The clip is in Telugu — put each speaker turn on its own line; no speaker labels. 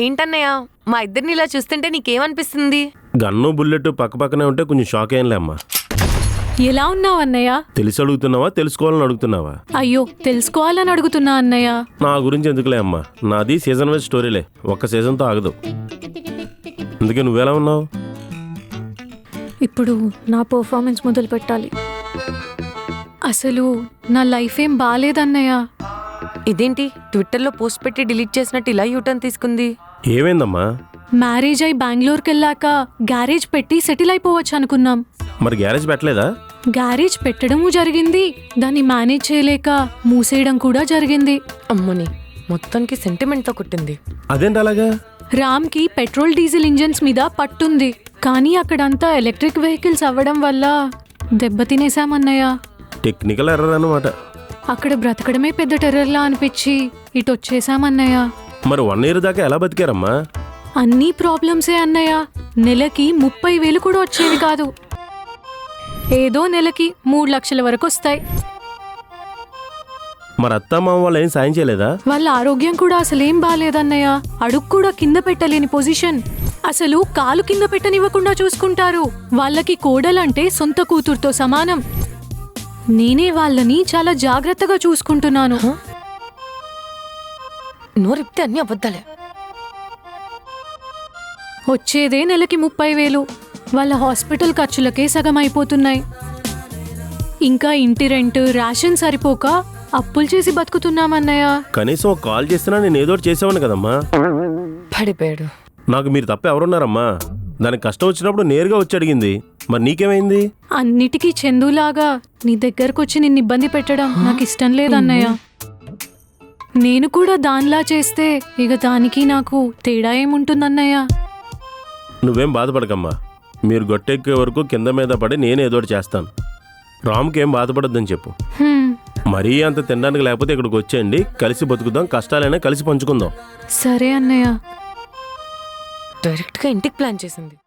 ఏంటన్నయ్య మా ఇద్దరిని ఇలా చూస్తుంటే నీకేమనిపిస్తుంది?
గన్ను బుల్లెట్ పక్కపక్కనే ఉంటే కొంచెం షాక్ అయ్యంలే అమ్మా.
ఎలా ఉన్నావు అన్నయ్య?
తెలిసి అడుగుతున్నావా తెలుసుకోవాలని అడుగుతున్నావా?
అయ్యో, తెలుసుకోవాలని అడుగుతున్నా అన్నయ్య.
నా గురించి ఎందుకులే అమ్మా, నాది సీజన్ వైజ్ స్టోరీలే, ఒక్క సీజన్తో ఆగదు. అందుకే నువ్వెలా ఉన్నావు?
ఇప్పుడు నా పర్ఫార్మెన్స్ మొదలు పెట్టాలి. అసలు నా లైఫ్ ఏం బాలేదన్నయ్య.
ఇదేంటి ట్విట్టర్లో పోస్ట్ పెట్టి డిలీట్ చేసినట్టు ఇలా యూటర్న్ తీసుకుంది?
ఏమైందమ్మా?
మ్యారేజ్ అయి బెంగళూరుకి వెళ్ళాక గ్యారేజ్ పెట్టి సెటిల్ అయిపోవచ్చు అనుకున్నాం.
మరి గ్యారేజ్ పెట్టలేదా?
గ్యారేజ్ పెట్టడము జరిగింది, దాన్ని మేనేజ్ చేయలేక మూసేయడం కూడా జరిగింది.
అమ్మని మొత్తానికి సెంటిమెంట్తో కుట్టింది.
అదేంటి అలాగా?
రామ్కి పెట్రోల్ డీజిల్ ఇంజన్స్ మీద పట్టుంది, కానీ అక్కడంతా ఎలక్ట్రిక్ వెహికల్స్ అవ్వడం వల్ల దెబ్బతినేసామన్నయ్య.
టెక్నికల్ ఎర్రర్ అన్నమాట.
అక్కడ బ్రతకడమే పెద్ద టెర్రర్లా అనిపించి ఇటు వచ్చేసామన్నయ్య.
మరి 1 year దాకా ఎలా బతికారమ్మా?
అన్నీ ప్రాబ్లమ్సే అన్నయ్య. నెలకి 30,000 కూడా వచ్చేవి కాదు, ఏదో నెలకి 3 లక్షల వరకు వస్తాయి.
మరి అత్తమ్మ వాళ్ళు ఏం సాయం చేయలేదా?
వాళ్ళ ఆరోగ్యం కూడా అసలేం బాలేదన్నయ్య. అడుగు కూడా కింద పెట్టలేని పొజిషన్. అసలు కాలు కింద పెట్టనివ్వకుండా చూసుకుంటారు. వాళ్ళకి కోడలంటే సొంత కూతురుతో సమానం. నేనే వాళ్ళని చాలా జాగ్రత్తగా చూసుకుంటున్నాను.
నోరిప్తే అన్ని అబద్ధాలే.
వచ్చేదే నెలకి 30,000. వాళ్ళ హాస్పిటల్ ఖర్చులకే సగం అయిపోతున్నాయి. ఇంకా ఇంటి రెంట్, రేషన్ సరిపోక అప్పులు చేసి బతుకుతున్నామన్నయ్య.
కనీసం ఒక కాల్ చేసినా నేను ఏదో ఒకటి చేసేవాడిని కదమ్మా.
పడిపోయాడు.
నాకు మీరు తప్ప ఎవరున్నారమ్మా? దానికి కష్టం వచ్చినప్పుడు నేరుగా వచ్చి అడిగింది. మరి నీకేమైంది?
అన్నిటికీ చందులాగా నీ దగ్గరకు వచ్చి నిన్ను ఇబ్బంది పెట్టడం నాకు ఇష్టం లేదన్నయ్య. నేను కూడా దానిలా చేస్తే ఇక దానికి నాకు తేడా ఏముంటుందన్నయ్య?
నువ్వేం బాధపడకమ్మా, మీరు గొట్టెక్కే వరకు కింద మీద పడి నేను ఏదో ఒకటి చేస్తాను. రామ్కి ఏం బాధపడొద్దని చెప్పు. మరీ అంత తినడానికి లేకపోతే ఇక్కడికి వచ్చేయండి, కలిసి బతుకుదాం, కష్టాలైనా కలిసి పంచుకుందాం.
సరే అన్నయ్య.
డైరెక్ట్గా ఇంటికి ప్లాన్ చేసింది.